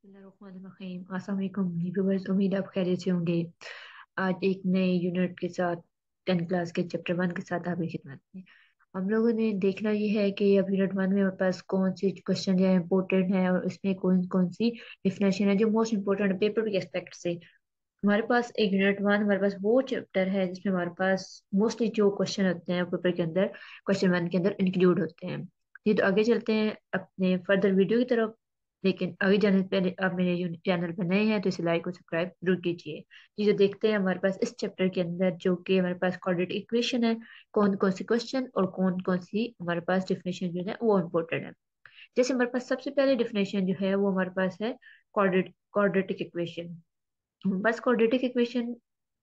बिस्मिल्लाहिर्रहमानिर्रहीम। अस्सलाम वालेकुम व्यूअर्स, उम्मीद आप खैरियत से होंगे। आज एक नए यूनिट के साथ 10 क्लास के चैप्टर 1 के साथ आपकी खिदमत में हम लोगों ने देखना ये है कि अब यूनिट 1 में हमारे पास कौन से क्वेश्चन जो है इंपॉर्टेंट है और इसमें कौन कौन सी डिफिनेशन है जो मोस्ट इंपॉर्टेंट पेपर के एस्पेक्ट से। हमारे पास एक यूनिट 1 हमारे पास वो चैप्टर है जिसमें हमारे पास मोस्टली जो क्वेश्चन होते हैं पेपर के अंदर क्वेश्चन 1 के अंदर इंक्लूड होते हैं। जी तो आगे चलते हैं अपने फर्दर वीडियो की तरफ। लेकिन आगे जाने से पहले आप मेरे चैनल पर नए हैं तो इसे लाइक और सब्सक्राइब जरूर कीजिए। जी तो देखते हैं हमारे पास इस चैप्टर के अंदर जो कि हमारे पास कोऑर्डिनेट इक्वेशन है, कौन कौन सी क्वेश्चन और कौन कौन सी हमारे पास डिफिनेशन जो है वो इम्पोर्टेंट है। जैसे हमारे पास सबसे पहले डिफिनेशन जो है वो हमारे पास है क्वाड्रेटिक इक्वेशन। बस क्वाड्रेटिक इक्वेशन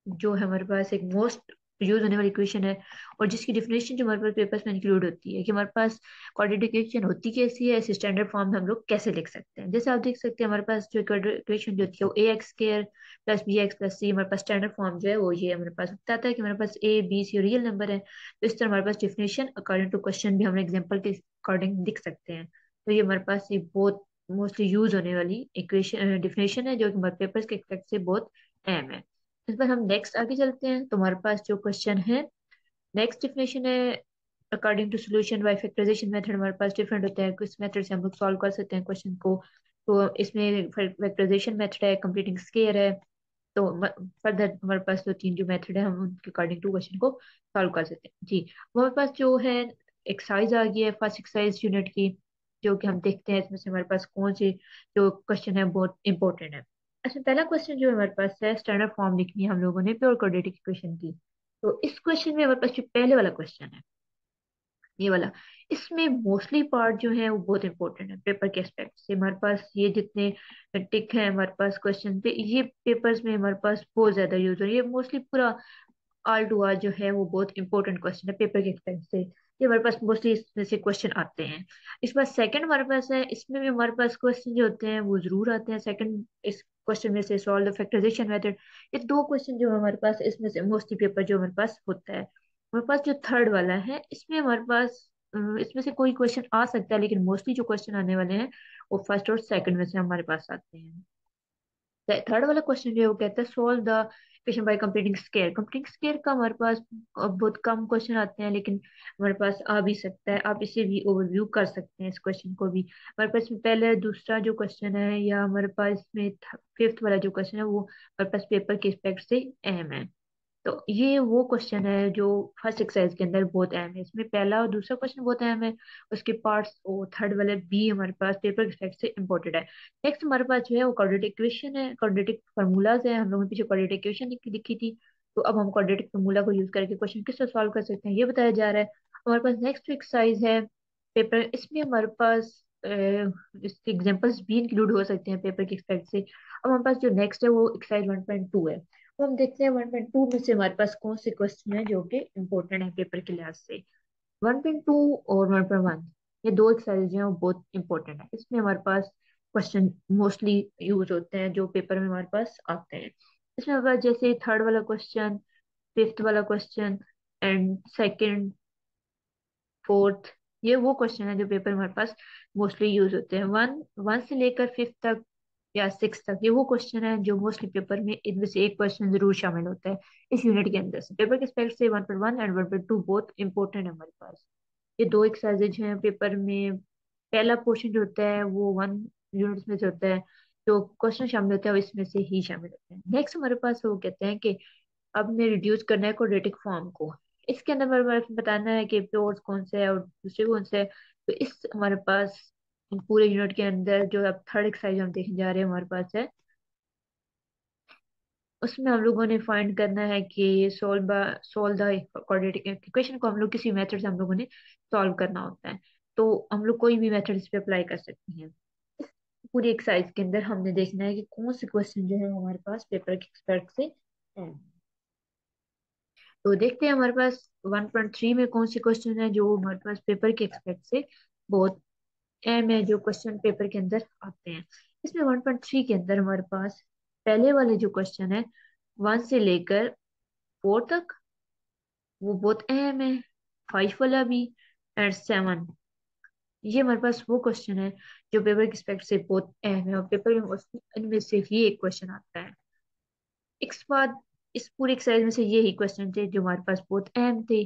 जो है हमारे पास एक मोस्ट यूज होने वाली इक्वेशन है और जिसकी डिफिनेशन जो हमारे पास पेपर्स में इंक्लूड होती है कि हमारे पास क्वाड्रेटिक इक्वेशन होती कैसी है, इस स्टैंडर्ड फॉर्म में हम लोग कैसे लिख सकते हैं। जैसे आप देख सकते हैं हमारे पास जो क्वाड्रेटिक इक्वेशन जो होती है वो A X square plus B X plus C, हमारे पास स्टैंडर्ड फॉर्म जो है वो ये हमारे पास बताता है कि हमारे पास A B C real number है। तो इस तरह हमारे पास डिफिनेशन अकॉर्डिंग टू क्वेश्चन भी हम एग्जाम्पल के अकॉर्डिंग लिख सकते हैं। तो ये हमारे पास ये बहुत मोस्टली यूज होने वाली इक्वेशन डिफिनेशन है जो कि हमारे पेपर्स के एक्सपेक्ट से बहुत अहम है। इस पर हम नेक्स्ट आगे चलते हैं तो हमारे पास जो क्वेश्चन है नेक्स्ट डिफिनेशन है according to solution by factorisation method. हमारे पास डिफरेंट होता है किस मेथड से हम लोग सॉल्व कर सकते हैं क्वेश्चन को। तो इसमें फैक्टराइजेशन मेथड है, कंप्लीटिंग स्क्वायर है। तो फर्दर हमारे पास जो तीन जो मेथड है हम उनके अकॉर्डिंग टू क्वेश्चन को सॉल्व कर सकते हैं। जी हमारे पास जो है एक्सरसाइज आ गई है फर्स्ट एक्सरसाइज यूनिट की, जो कि हम देखते हैं इसमें से हमारे पास कौन से जो क्वेश्चन है बहुत इंपॉर्टेंट है। अच्छा पहला क्वेश्चन जो हमारे पास है स्टैंडर्ड फॉर्म लिखनी है हम लोगों ने प्योर क्वाड्रेटिक इक्वेशन की। तो इस क्वेश्चन में हमारे पास जो पहले वाला क्वेश्चन है ये वाला, इसमें मोस्टली पार्ट जो है वो बहुत इंपॉर्टेंट है पेपर के एस्पेक्ट से। हमारे पास ये जितने टिक है हमारे पास क्वेश्चन पे ये पेपर्स में हमारे पास बहुत ज्यादा यूज हो रही है। मोस्टली पूरा आल टू आल जो है वो बहुत इंपॉर्टेंट क्वेश्चन है पेपर के एक्सपेक्ट से। ये हमारे पास मोस्टली इसमें से क्वेश्चन आते हैं। इस बार सेकंड हमारे पास है, इसमें भी हमारे पास क्वेश्चन जो होते हैं वो जरूर आते हैं सेकंड इस क्वेश्चन में से सॉल्व द फैक्टराइजेशन मेथड। ये दो क्वेश्चन जो है हमारे पास इसमें से मोस्टली पेपर जो हमारे पास होता है। हमारे पास जो थर्ड वाला है इसमें हमारे पास इसमें से कोई क्वेश्चन आ सकता है लेकिन मोस्टली जो क्वेश्चन आने वाले हैं वो फर्स्ट और सेकंड में से हमारे पास आते हैं। थर्ड वाला क्वेश्चन जो है वो कहता है solve the equation by completing square. Completing square का हमारे पास बहुत कम क्वेश्चन आते हैं लेकिन हमारे पास आ भी सकता है। आप इसे भी ओवरव्यू कर सकते हैं इस क्वेश्चन को भी। हमारे पास में पहले दूसरा जो क्वेश्चन है या हमारे पास में फिफ्थ वाला जो क्वेश्चन है वो हमारे पास पेपर के एस्पेक्ट से अहम है। तो ये वो क्वेश्चन है जो फर्स्ट एक्सरसाइज के अंदर बहुत अहम है। इसमें पहला और दूसरा क्वेश्चन बहुत अहम है, उसके पार्ट्स और थर्ड वाले भी हमारे पास पेपर एक्सपेक्ट से इम्पोर्टेंट है। नेक्स्ट हमारे पास जो है वो क्वाड्रेटिक इक्वेशन है, क्वाड्रेटिक फार्मूलाज है। हम लोगों ने पीछे क्वाड्रेटिक इक्वेशन लिखी थी, तो अब हम क्वाड्रेटिक फार्मूला को यूज करके क्वेश्चन किस तरह सॉल्व कर सकते हैं ये बताया जा रहा है। हमारे पास नेक्स्ट एक्सरसाइज है पेपर, इसमें हमारे पास इसके एग्जांपल्स भी इंक्लूड हो सकते हैं पेपर के एक्सपेक्ट से। अब हमारे पास जो नेक्स्ट है वो एक्सरसाइज 1.2 है। तो हम देखते हैं 1.2 में से हमारे पास कौन से क्वेश्चन है जो कि इम्पोर्टेंट है पेपर के लिहाज से। 1.2 और 1.1 ये दो एक्सरसाइज हैं वो बहुत इंपॉर्टेंट है। इसमें हमारे पास क्वेश्चन मोस्टली यूज होते हैं जो पेपर में हमारे पास आते हैं। इसमें हमारे पास जैसे थर्ड वाला क्वेश्चन, फिफ्थ वाला क्वेश्चन एंड सेकंड, फोर्थ, ये वो क्वेश्चन है जो पेपर में हमारे पास मोस्टली यूज होते हैं। वन वन से लेकर फिफ्थ तक या सिक्स तक ये वो क्वेश्चन है जो मोस्टली पेपर में इनमें से एक क्वेश्चन जरूर शामिल होता है इस यूनिट के अंदर से। पेपर के स्पेक्ट से 1.1 एंड 1.2 बहुत इंपॉर्टेंट है हमारे पास। ये दो एक्सरसाइजेज हैं पेपर में। पहला पोर्शन जो होता है वो 1 यूनिट में से होता है, जो क्वेश्चन शामिल होता है वो इसमें से ही शामिल होते हैं। नेक्स्ट हमारे पास वो कहते हैं कि अब ने रिड्यूस करना है क्वाड्रेटिक फॉर्म को। इसके अंदर हमारे बताना है कि प्योर्स कौन से है और दूसरे कौन से है। तो इस हमारे पास पूरे यूनिट के अंदर जो अब थर्ड एक्सरसाइज हम देखने जा रहे हैं हमारे पास है, उसमें हम लोगों ने फाइंड करना है कि सोल्व द क्वाड्रेटिक इक्वेशन को हम लोग किसी मेथड से हम लोगों ने सॉल्व करना होता है। तो हम लोग कोई भी मेथड इस पे अप्लाई कर सकते हैं। पूरी एक्सरसाइज के अंदर हमने देखना है कि कौन से क्वेश्चन जो है वो हमारे पास पेपर के एक्सपेक्ट से है। तो देखते हैं हमारे पास 1.3 में कौन से क्वेश्चन है जो हमारे पास पेपर के एक्सपेक्ट से बहुत अहम है, जो क्वेश्चन पेपर के अंदर आते हैं। इसमें 1.3 के अंदर हमारे पास पहले वाले जो क्वेश्चन है 1 से लेकर 4 तक वो बहुत अहम है, 5 वाला भी एंड 7 ये हमारे पास वो क्वेश्चन है जो पेपर के एक्सपेक्ट से बहुत अहम है, और पेपर में इनमें से ही एक क्वेश्चन आता है। इसके बाद इस पूरे एक्सरसाइज में से ये ही क्वेश्चन थे जो हमारे पास बहुत अहम थे,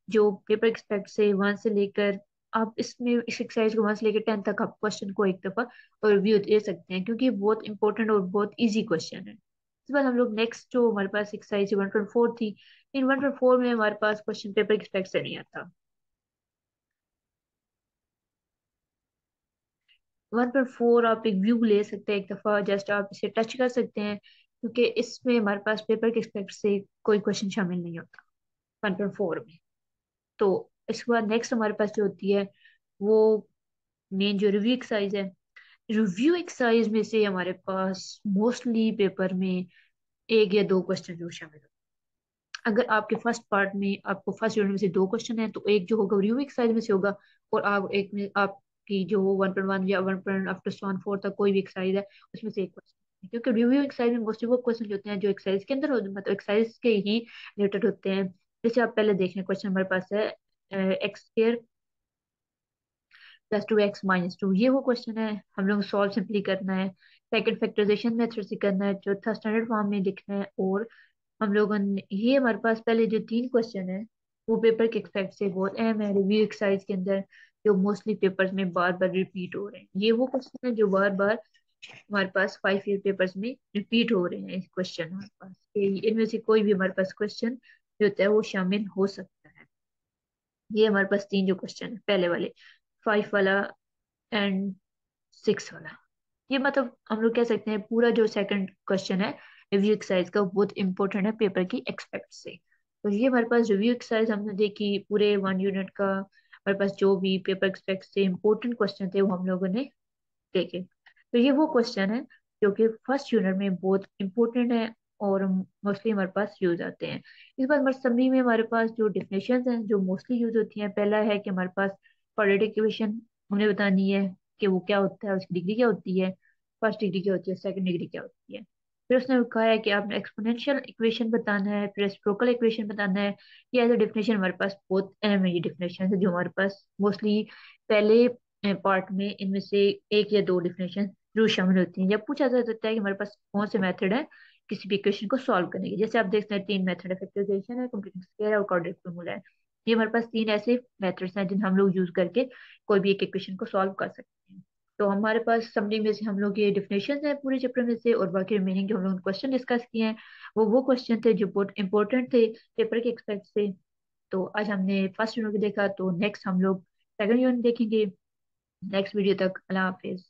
जो पेपर एक्सपेक्ट से 1 से लेकर, आप इसमें इस एक्सरसाइज को 1 से लेकर 10 तक आप क्वेश्चन को एक दफा रिव्यू दे सकते हैं, क्योंकि ये बहुत इंपॉर्टेंट और बहुत इजी क्वेश्चन है। इसके बाद हम लोग नेक्स्ट, जो हमारे पास एक्सरसाइज 1.4 थी, इन 1.4 में हमारे पास क्वेश्चन पेपर एक्सपेक्ट से नहीं आता। 1.4 आप एक व्यू ले सकते हैं एक दफा, जस्ट आप इसे टच कर सकते हैं, क्योंकि इसमें हमारे पास पेपर के एक्सपेक्ट से कोई क्वेश्चन शामिल नहीं होता 1.4 में। तो इसके बाद नेक्स्ट हमारे पास जो होती है वो मेन जो रिव्यू एक्सरसाइज है। रिव्यू एक्सरसाइज में से हमारे पास मोस्टली पेपर में एक या दो क्वेश्चन जो शामिल होते हैं। अगर आपके फर्स्ट पार्ट में आपको फर्स्ट यूनिट में से दो क्वेश्चन है, तो एक जो होगा रिव्यू एक्सरसाइज में से होगा, और आप एक में आपकी जो 1.1 या 1. अप टू 4 तक कोई भी एक्सरसाइज है, उसमें से एक क्वेश्चन, क्योंकि रिव्यू एक्सरसाइज में मोस्टली वो क्वेश्चन होते हैं जो एक्सरसाइज के अंदर मतलब एक्सरसाइज के ही रिलेटेड होते हैं। जैसे आप पहले देख रहे हैं, क्वेश्चन हमारे पास है x² +2x - 2, ये वो क्वेश्चन है, हम लोग सॉल्व सिंपली करना है। सेकंड फैक्टराइजेशन मेथड से करना है, चौथा स्टैंडर्ड फॉर्म में लिखना है। और हम लोगों ने ये हमारे पास पहले जो 3 क्वेश्चन है वो पेपर के एक्सपेक्ट से बहुत अहम है रिव्यू एक्सरसाइज के अंदर, जो मोस्टली पेपर्स में बार बार रिपीट हो रहे हैं। ये वो क्वेश्चन है जो बार बार हमारे पास 5 ईयर पेपर्स में रिपीट हो रहे हैं। क्वेश्चन हमारे पास इनमें से कोई भी हमारे पास क्वेश्चन जो होता है वो शामिल हो सकता है। ये हमारे पास 3 जो क्वेश्चन है, पहले वाले 5 वाला एंड 6 वाला, ये मतलब हम लोग कह सकते हैं पूरा जो सेकंड क्वेश्चन है रिव्यू एक्सरसाइज का, वो बहुत इंपॉर्टेंट है पेपर की एक्सपेक्ट से। तो ये हमारे पास रिव्यू एक्सरसाइज हमने देखी पूरे 1 यूनिट का, हमारे पास जो भी पेपर एक्सपेक्ट से इंपॉर्टेंट क्वेश्चन थे वो हम लोगों ने देखे। तो ये वो क्वेश्चन है जो कि फर्स्ट यूनिट में बहुत इंपॉर्टेंट है और मोस्टली हमारे पास यूज आते हैं। इस बार हमारे समरी में हमारे पास जो डिफिनेशन हैं जो मोस्टली यूज होती हैं, पहला है कि हमारे पास क्वाड्रेटिक इक्वेशन हमने बतानी है कि वो क्या होता है, उसकी डिग्री क्या होती है, फर्स्ट डिग्री क्या होती है, सेकंड डिग्री क्या होती है। फिर उसने कहा है कि आपने एक्सपोनेंशियल इक्वेशन बताना है, फिर रेसिप्रोकल इक्वेशन बताना है। ये एज अ डेफिनेशन हमारे पास बहुत अहम है, ये डेफिनेशन है जो हमारे पास मोस्टली पहले पार्ट में इनमें से एक या दो डिफिनेशन जरूर शामिल होती हैं। जब पूछा जा सकता है कि हमारे पास कौन से मेथड है किसी भी इक्वेशन को सॉल्व करने के, जैसे आप देखते हैं 3 मेथड है, फैक्टराइजेशन है, कंप्लीटिंग स्क्वायर और क्वाड्रेटिक फॉर्मूला है। ये हमारे पास 3 ऐसे मेथड्स हैं जिन हम लोग यूज करके कोई भी एक इक्वेशन को सॉल्व कर सकते हैं। तो हमारे पास समरी में से हम लोग ये डिफिनेशन है पूरे चैप्टर में से, और बाकी रिमेनिंग जो हम लोग क्वेश्चन डिस्कस किए हैं वो क्वेश्चन थे जो बहुत इंपॉर्टेंट थे पेपर के एक्सपेक्ट से। तो आज हमने फर्स्ट यूनिट देखा, तो नेक्स्ट हम लोग सेकंड यूनिट देखेंगे। नेक्स्ट वीडियो तक अल्लाह हाफिज।